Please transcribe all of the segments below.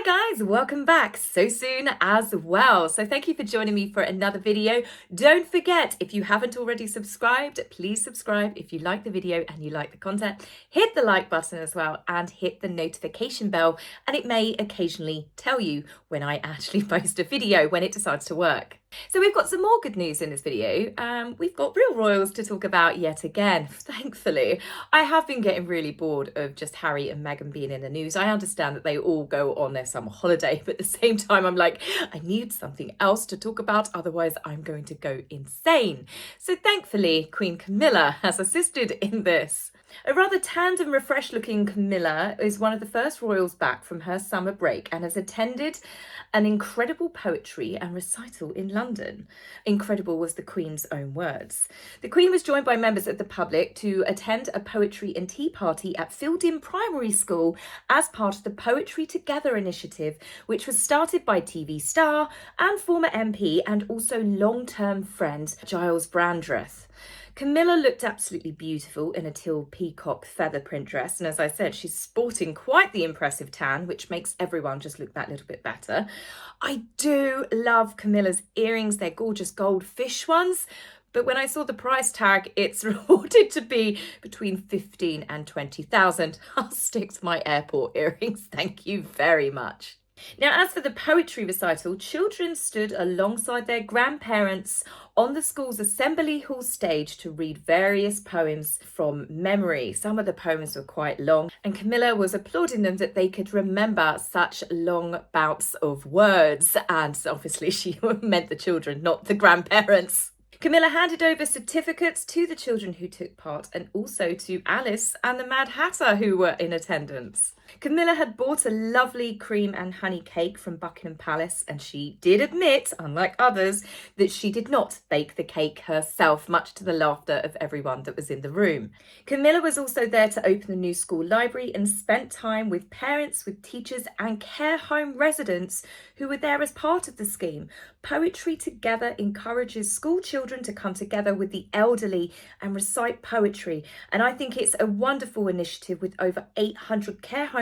Hi guys, welcome back so soon as well. So thank you for joining me for another video. Don't forget, if you haven't already subscribed, please subscribe if you like the video and you like the content. Hit the like button as well and hit the notification bell, and it may occasionally tell you when I actually post a video when it decides to work. So we've got some more good news in this video. We've got real royals to talk about yet again, thankfully. I have been getting really bored of just Harry and Meghan being in the news. I understand that they all go on their summer holiday, but at the same time, I'm like, I need something else to talk about, otherwise I'm going to go insane. So thankfully, Queen Camilla has assisted in this. A rather tanned and refreshed looking Camilla is one of the first royals back from her summer break and has attended an incredible poetry and recital in London. Incredible was the Queen's own words. The Queen was joined by members of the public to attend a poetry and tea party at Fielding Primary School as part of the Poetry Together initiative, which was started by TV star and former MP and also long-term friend Giles Brandreth. Camilla looked absolutely beautiful in a teal peacock feather print dress, and as I said, she's sporting quite the impressive tan, which makes everyone just look that little bit better. I do love Camilla's earrings, they're gorgeous gold fish ones, but when I saw the price tag, it's reported to be between 15 and 20,000. I'll stick to my airport earrings, thank you very much. Now, as for the poetry recital, children stood alongside their grandparents on the school's assembly hall stage to read various poems from memory. Some of the poems were quite long, and Camilla was applauding them that they could remember such long bouts of words. And obviously she meant the children, not the grandparents. Camilla handed over certificates to the children who took part and also to Alice and the Mad Hatter who were in attendance. Camilla had bought a lovely cream and honey cake from Buckingham Palace, and she did admit, unlike others, that she did not bake the cake herself, much to the laughter of everyone that was in the room. Camilla was also there to open the new school library and spent time with parents, with teachers and care home residents who were there as part of the scheme. Poetry Together encourages school children to come together with the elderly and recite poetry, and I think it's a wonderful initiative with over 800 care homes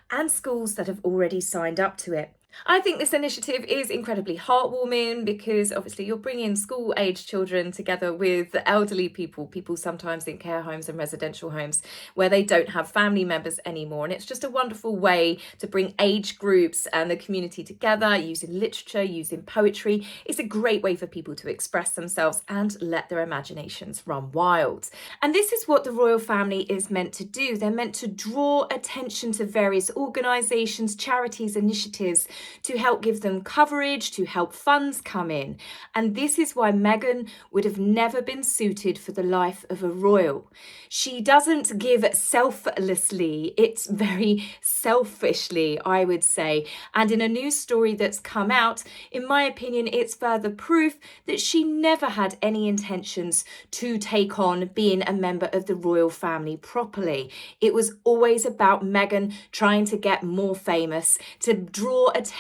and schools that have already signed up to it. I think this initiative is incredibly heartwarming because obviously you're bringing school-age children together with elderly people sometimes in care homes and residential homes where they don't have family members anymore. And it's just a wonderful way to bring age groups and the community together using literature, using poetry. It's a great way for people to express themselves and let their imaginations run wild. And this is what the royal family is meant to do. They're meant to draw attention to various organisations, charities, initiatives to help give them coverage, to help funds come in. And this is why Meghan would have never been suited for the life of a royal. She doesn't give selflessly, it's very selfishly, I would say. And in a news story that's come out, in my opinion, it's further proof that she never had any intentions to take on being a member of the royal family properly. It was always about Meghan trying to get more famous, to draw attention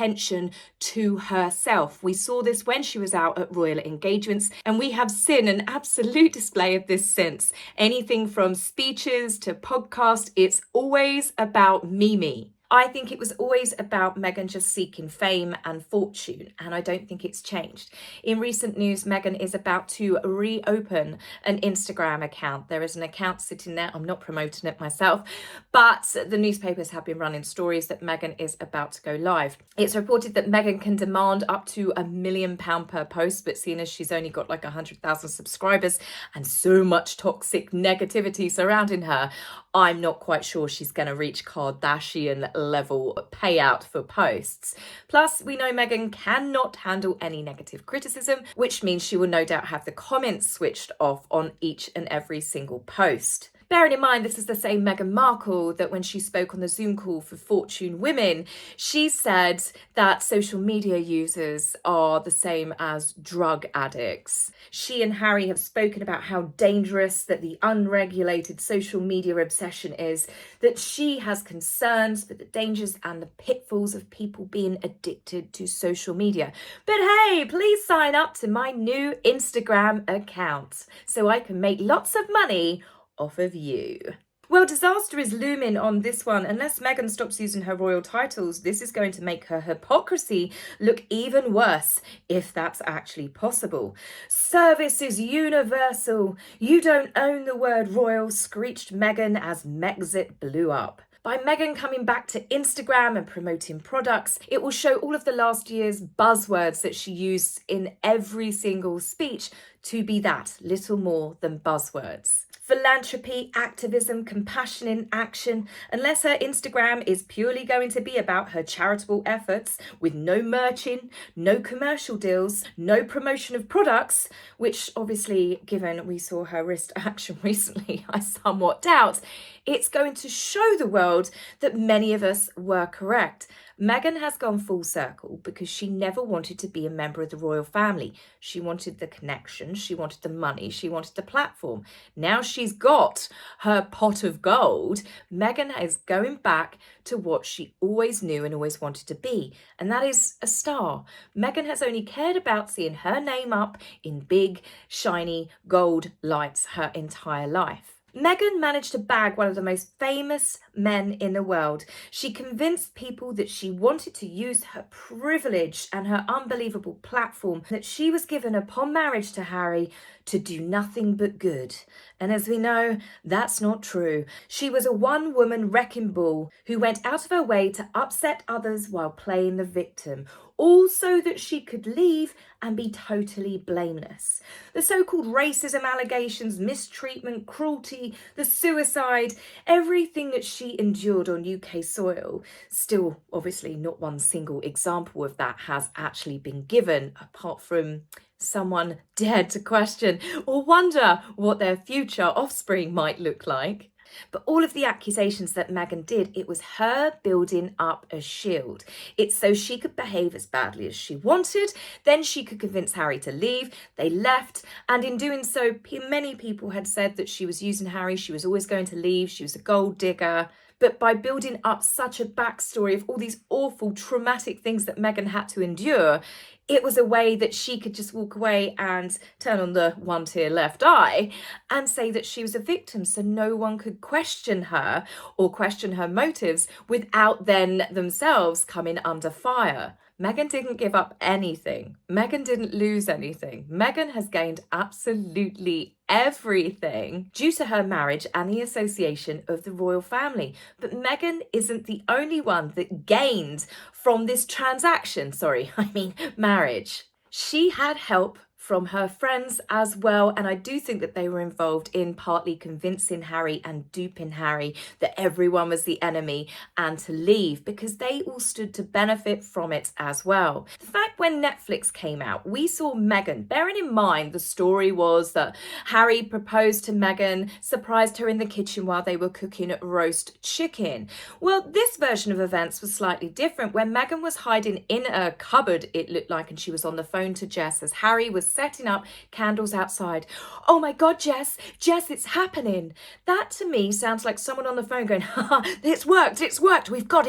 to herself. We saw this when she was out at royal engagements, and we have seen an absolute display of this since. Anything from speeches to podcast, it's always about Mimi. I think it was always about Meghan just seeking fame and fortune, and I don't think it's changed. In recent news, Meghan is about to reopen an Instagram account. There is an account sitting there. I'm not promoting it myself, but the newspapers have been running stories that Meghan is about to go live. It's reported that Meghan can demand up to £1 million per post, but seeing as she's only got like 100,000 subscribers and so much toxic negativity surrounding her, I'm not quite sure she's going to reach Kardashian level payout for posts. Plus, we know Meghan cannot handle any negative criticism, which means she will no doubt have the comments switched off on each and every single post. Bearing in mind, this is the same Meghan Markle that when she spoke on the Zoom call for Fortune Women, she said that social media users are the same as drug addicts. She and Harry have spoken about how dangerous that the unregulated social media obsession is, that she has concerns for the dangers and the pitfalls of people being addicted to social media. But hey, please sign up to my new Instagram account so I can make lots of money off of you. Well, disaster is looming on this one. Unless Meghan stops using her royal titles, this is going to make her hypocrisy look even worse, if that's actually possible. Service is universal. You don't own the word royal, screeched Meghan as Megxit blew up. By Meghan coming back to Instagram and promoting products, it will show all of the last year's buzzwords that she used in every single speech to be that, little more than buzzwords. Philanthropy, activism, compassion in action. Unless her Instagram is purely going to be about her charitable efforts with no merching, no commercial deals, no promotion of products, which obviously, given we saw her wrist action recently, I somewhat doubt, it's going to show the world that many of us were correct. Meghan has gone full circle because she never wanted to be a member of the royal family. She wanted the connection, she wanted the money, she wanted the platform. Now she's got her pot of gold. Meghan is going back to what she always knew and always wanted to be, and that is a star. Meghan has only cared about seeing her name up in big, shiny gold lights her entire life. Meghan managed to bag one of the most famous men in the world. She convinced people that she wanted to use her privilege and her unbelievable platform that she was given upon marriage to Harry to do nothing but good. And as we know, that's not true. She was a one-woman wrecking ball who went out of her way to upset others while playing the victim, all so that she could leave and be totally blameless. The so-called racism allegations, mistreatment, cruelty, the suicide, everything that she endured on UK soil, still obviously not one single example of that has actually been given, apart from someone dared to question or wonder what their future offspring might look like. But all of the accusations that Meghan did, it was her building up a shield. It's so she could behave as badly as she wanted, then she could convince Harry to leave. They left, and in doing so, many people had said that she was using Harry, she was always going to leave, she was a gold digger. But by building up such a backstory of all these awful, traumatic things that Meghan had to endure, it was a way that she could just walk away and turn on the one tear left eye and say that she was a victim, so no one could question her or question her motives without then themselves coming under fire. Meghan didn't give up anything. Meghan didn't lose anything. Meghan has gained absolutely everything due to her marriage and the association of the royal family. But Meghan isn't the only one that gained from this marriage. She had help from her friends as well, and I do think that they were involved in partly convincing Harry and duping Harry that everyone was the enemy and to leave, because they all stood to benefit from it as well. The fact when Netflix came out, we saw Meghan, bearing in mind the story was that Harry proposed to Meghan, surprised her in the kitchen while they were cooking roast chicken. Well, this version of events was slightly different, where Meghan was hiding in a cupboard, it looked like, and she was on the phone to Jess as Harry was setting up candles outside. Oh my God, Jess, it's happening. That to me sounds like someone on the phone going, ha, it's worked, we've got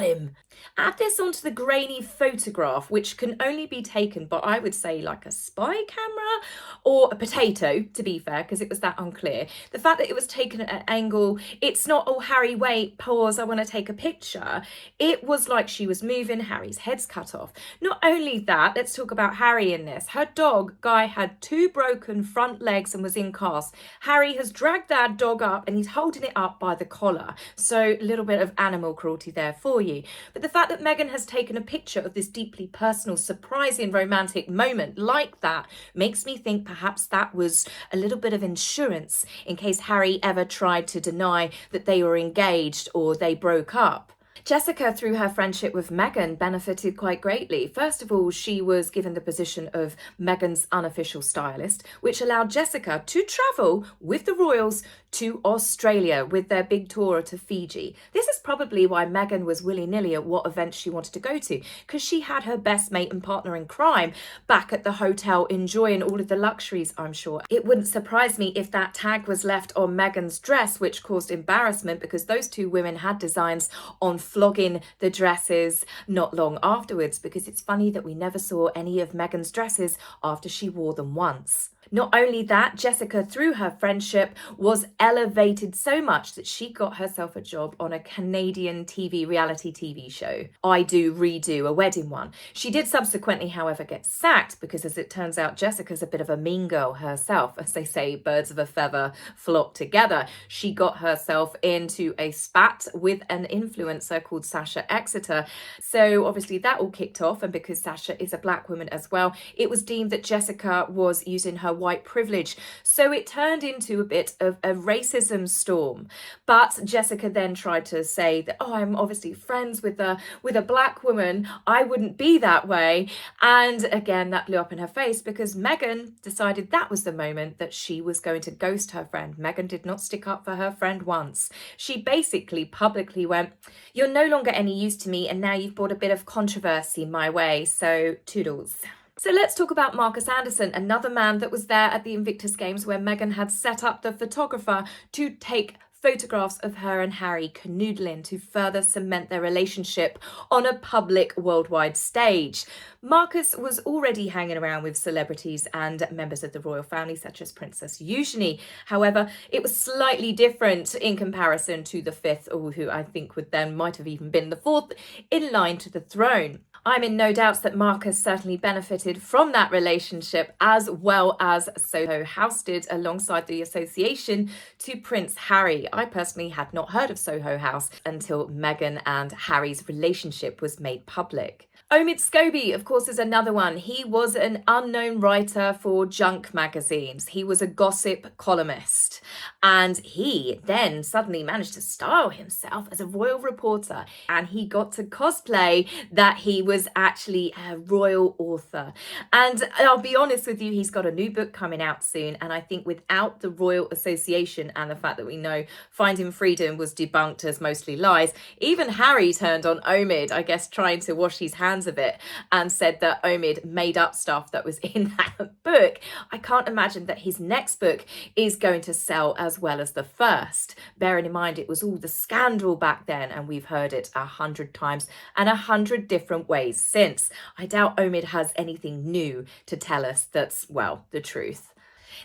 him. Add this onto the grainy photograph, which can only be taken by, I would say, like a spy camera or a potato, to be fair, because it was that unclear. The fact that it was taken at an angle, it's not, oh, Harry, wait, pause, I want to take a picture. It was like she was moving, Harry's head's cut off. Not only that, let's talk about Harry in this. Her dog, Guy, had 2 broken front legs and was in cast. Harry has dragged that dog up and he's holding it up by the collar. So a little bit of animal cruelty there for you. But the fact that Meghan has taken a picture of this deeply personal, surprising, romantic moment like that makes me think perhaps that was a little bit of insurance in case Harry ever tried to deny that they were engaged or they broke up. Jessica, through her friendship with Meghan, benefited quite greatly. First of all, she was given the position of Meghan's unofficial stylist, which allowed Jessica to travel with the royals to Australia with their big tour to Fiji. This is probably why Meghan was willy-nilly at what events she wanted to go to, because she had her best mate and partner in crime back at the hotel enjoying all of the luxuries, I'm sure. It wouldn't surprise me if that tag was left on Meghan's dress, which caused embarrassment because those 2 women had designs on flogging the dresses not long afterwards, because it's funny that we never saw any of Meghan's dresses after she wore them once. Not only that, Jessica, through her friendship, was elevated so much that she got herself a job on a Canadian reality TV show, I Do Redo, a wedding one. She did subsequently, however, get sacked because, as it turns out, Jessica's a bit of a mean girl herself. As they say, birds of a feather flock together. She got herself into a spat with an influencer called Sasha Exeter. So obviously that all kicked off, and because Sasha is a black woman as well, it was deemed that Jessica was using her white privilege. So it turned into a bit of a racism storm. But Jessica then tried to say that, oh, I'm obviously friends with a black woman, I wouldn't be that way. And again, that blew up in her face because Meghan decided that was the moment that she was going to ghost her friend. Meghan did not stick up for her friend once. She basically publicly went, you're no longer any use to me, and now you've brought a bit of controversy my way, so toodles. So let's talk about Marcus Anderson, another man that was there at the Invictus Games where Meghan had set up the photographer to take photographs of her and Harry canoodling to further cement their relationship on a public worldwide stage. Marcus was already hanging around with celebrities and members of the royal family, such as Princess Eugenie. However, it was slightly different in comparison to the fifth, or who I think would then might have even been the fourth in line to the throne. I'm in no doubt that Marcus certainly benefited from that relationship, as well as Soho House did alongside the association to Prince Harry. I personally had not heard of Soho House until Meghan and Harry's relationship was made public. Omid Scobie, of course, is another one. He was an unknown writer for junk magazines. He was a gossip columnist. And he then suddenly managed to style himself as a royal reporter. And he got to cosplay that he was actually a royal author. And I'll be honest with you, he's got a new book coming out soon. And I think without the Royal Association and the fact that we know Finding Freedom was debunked as mostly lies, even Harry turned on Omid, I guess, trying to wash his hands of it, and said that Omid made up stuff that was in that book. I can't imagine that his next book is going to sell as well as the first, bearing in mind it was all the scandal back then, and we've heard it 100 times and 100 different ways since. I doubt Omid has anything new to tell us that's, well, the truth.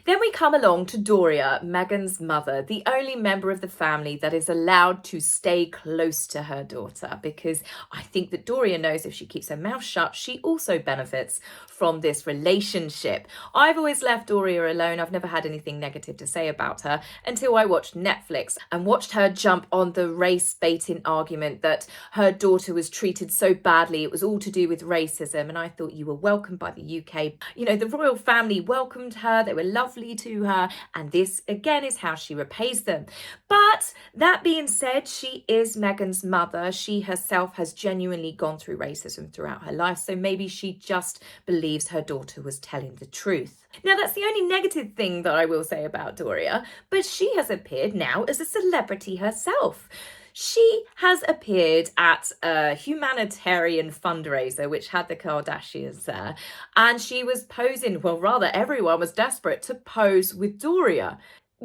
Then we come along to Doria, Meghan's mother, the only member of the family that is allowed to stay close to her daughter, because I think that Doria knows if she keeps her mouth shut, she also benefits from this relationship. I've always left Doria alone. I've never had anything negative to say about her until I watched Netflix and watched her jump on the race baiting argument that her daughter was treated so badly. It was all to do with racism. And I thought, you were welcomed by the UK. You know, the royal family welcomed her. They were lovely to her. And this, again, is how she repays them. But that being said, she is Meghan's mother. She herself has genuinely gone through racism throughout her life. So maybe she just believes her daughter was telling the truth. Now, that's the only negative thing that I will say about Doria, but she has appeared now as a celebrity herself. She has appeared at a humanitarian fundraiser which had the Kardashians there, and she was posing, well, rather everyone was desperate to pose with Doria.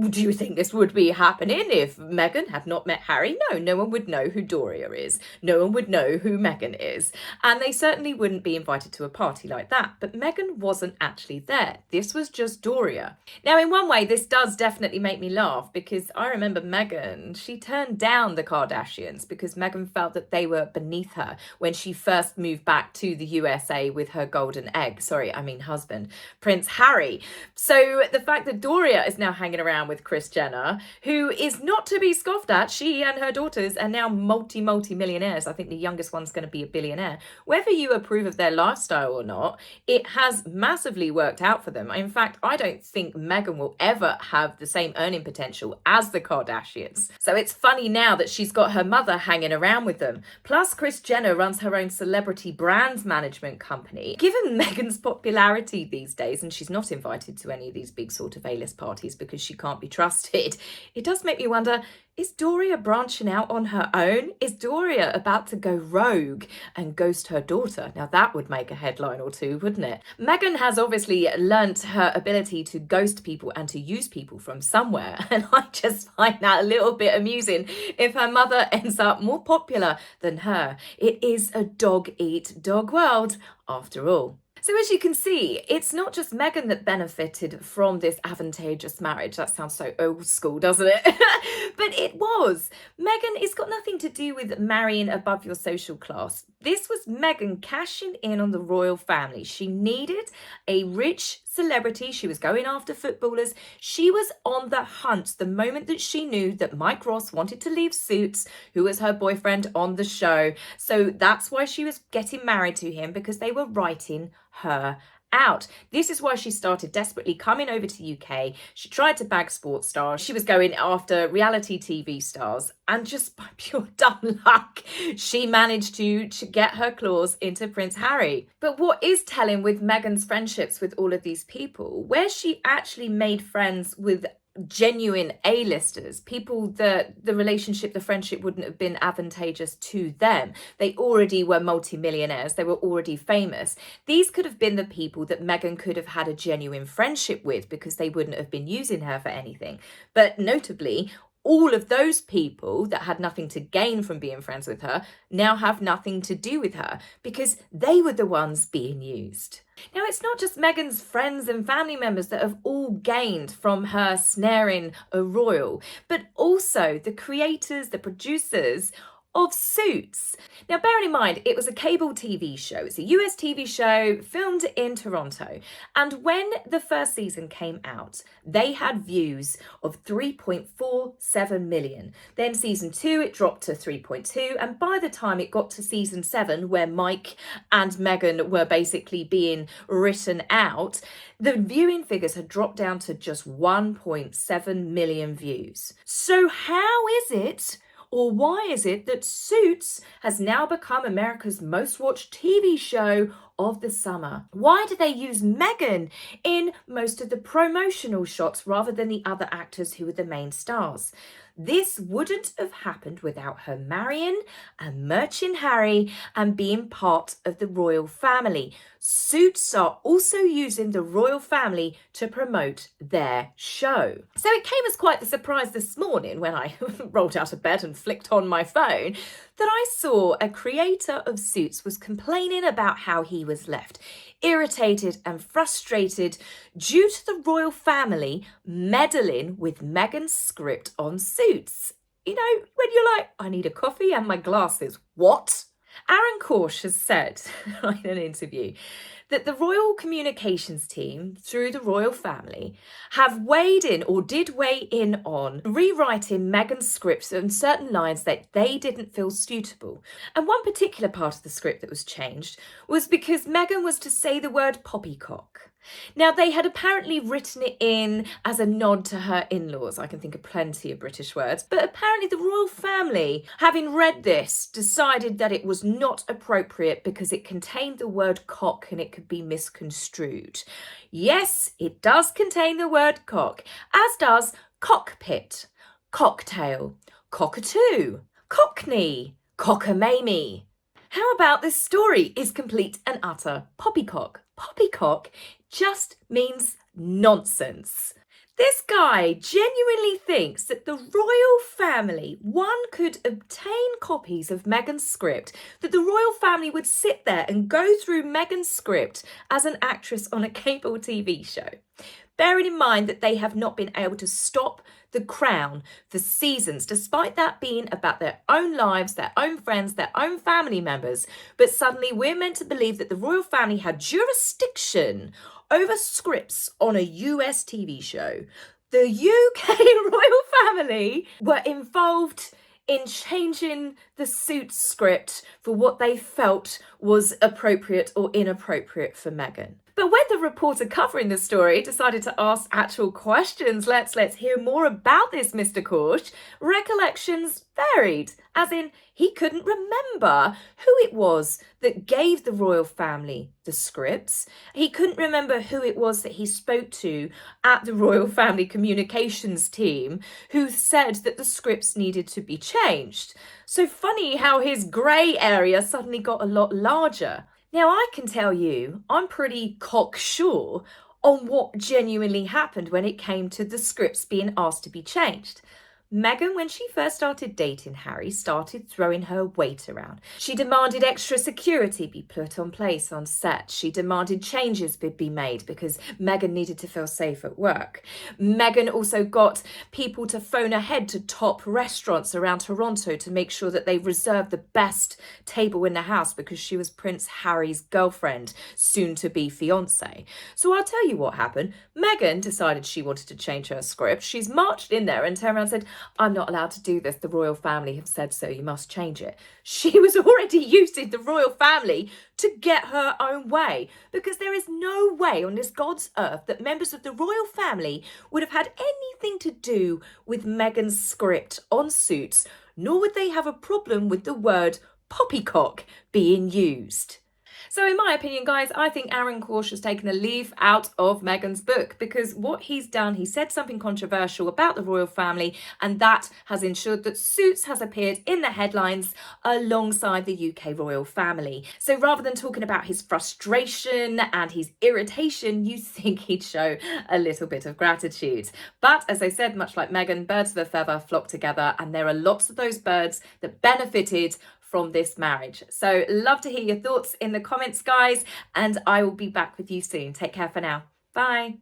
Do you think this would be happening if Meghan had not met Harry? No, no one would know who Doria is. No one would know who Meghan is. And they certainly wouldn't be invited to a party like that. But Meghan wasn't actually there. This was just Doria. Now, in one way, this does definitely make me laugh because I remember Meghan, she turned down the Kardashians because Meghan felt that they were beneath her when she first moved back to the USA with her golden egg. Husband, Prince Harry. So the fact that Doria is now hanging around with Kris Jenner, who is not to be scoffed at. She and her daughters are now multi-millionaires. I think the youngest one's going to be a billionaire. Whether you approve of their lifestyle or not, it has massively worked out for them. In fact, I don't think Meghan will ever have the same earning potential as the Kardashians. So it's funny now that she's got her mother hanging around with them. Plus, Kris Jenner runs her own celebrity brand management company. Given Meghan's popularity these days, and she's not invited to any of these big sort of A-list parties because she can't be trusted, it does make me wonder, is Doria branching out on her own? Is Doria about to go rogue and ghost her daughter? Now that would make a headline or two, wouldn't it? Meghan has obviously learnt her ability to ghost people and to use people from somewhere, and I just find that a little bit amusing if her mother ends up more popular than her. It is a dog-eat-dog world after all. So as you can see, it's not just Meghan that benefited from this advantageous marriage. That sounds so old school, doesn't it? But it was. Meghan, it's got nothing to do with marrying above your social class. This was Meghan cashing in on the royal family. She needed a rich celebrity. She was going after footballers. She was on the hunt the moment that she knew that Mike Ross wanted to leave Suits, who was her boyfriend on the show. So that's why she was getting married to him, because they were writing her out. This is why she started desperately coming over to UK. She tried to bag sports stars. She was going after reality TV stars, and just by pure dumb luck, she managed to get her claws into Prince Harry. But what is telling with Meghan's friendships with all of these people, where she actually made friends with genuine A-listers, people that the friendship wouldn't have been advantageous to them. They already were multimillionaires. They were already famous. These could have been the people that Meghan could have had a genuine friendship with, because they wouldn't have been using her for anything. But notably, all of those people that had nothing to gain from being friends with her now have nothing to do with her, because they were the ones being used. Now, it's not just Meghan's friends and family members that have all gained from her snaring a royal, but also the creators, the producers of Suits. Now, bearing in mind, it was a cable TV show. It's a US TV show filmed in Toronto. And when the first season came out, they had views of 3.47 million. Then season 2, it dropped to 3.2. And by the time it got to season 7, where Mike and Meghan were basically being written out, the viewing figures had dropped down to just 1.7 million views. So how is it, or why is it, that Suits has now become America's most watched TV show of the summer? Why do they use Meghan in most of the promotional shots rather than the other actors who were the main stars? This wouldn't have happened without her marrying and merching Harry and being part of the royal family. Suits are also using the royal family to promote their show. So it came as quite the surprise this morning when I rolled out of bed and flicked on my phone that I saw a creator of Suits was complaining about how he was left irritated and frustrated due to the royal family meddling with Meghan's script on Suits. You know, when you're like, I need a coffee and my glasses. What? Aaron Korsh has said in an interview that the royal communications team, through the royal family, have weighed in, or did weigh in, on rewriting Meghan's scripts and certain lines that they didn't feel suitable. And one particular part of the script that was changed was because Meghan was to say the word poppycock. Now, they had apparently written it in as a nod to her in-laws. I can think of plenty of British words. But apparently the royal family, having read this, decided that it was not appropriate because it contained the word cock and it could be misconstrued. Yes, it does contain the word cock, as does cockpit, cocktail, cockatoo, cockney, cockamamie. How about this story is complete and utter poppycock? Poppycock just means nonsense. This guy genuinely thinks that the royal family, one, could obtain copies of Meghan's script, that the royal family would sit there and go through Meghan's script as an actress on a cable TV show. Bearing in mind that they have not been able to stop the Crown for seasons, despite that being about their own lives, their own friends, their own family members. But suddenly we're meant to believe that the royal family had jurisdiction over scripts on a US TV show. The UK royal family were involved in changing the Suits script for what they felt was appropriate or inappropriate for Meghan. But when the reporter covering the story decided to ask actual questions, let's hear more about this Mr. Korsh, recollections varied, as in he couldn't remember who it was that gave the royal family the scripts. He couldn't remember who it was that he spoke to at the royal family communications team who said that the scripts needed to be changed. So funny how his grey area suddenly got a lot larger. Now, I can tell you, I'm pretty cocksure on what genuinely happened when it came to the scripts being asked to be changed. Meghan, when she first started dating Harry, started throwing her weight around. She demanded extra security be put on place on set. She demanded changes be made because Meghan needed to feel safe at work. Meghan also got people to phone ahead to top restaurants around Toronto to make sure that they reserved the best table in the house because she was Prince Harry's girlfriend, soon to be fiance. So I'll tell you what happened. Meghan decided she wanted to change her script. She's marched in there and turned around and said, I'm not allowed to do this. The royal family have said so. You must change it. She was already using the royal family to get her own way because there is no way on this God's earth that members of the royal family would have had anything to do with Meghan's script on Suits, nor would they have a problem with the word poppycock being used. So in my opinion, guys, I think Aaron Korsh has taken a leaf out of Meghan's book because what he's done, he said something controversial about the royal family, and that has ensured that Suits has appeared in the headlines alongside the UK royal family. So rather than talking about his frustration and his irritation, you think he'd show a little bit of gratitude. But as I said, much like Meghan, birds of a feather flock together, and there are lots of those birds that benefited from this marriage. So love to hear your thoughts in the comments, guys, and I will be back with you soon. Take care for now. Bye.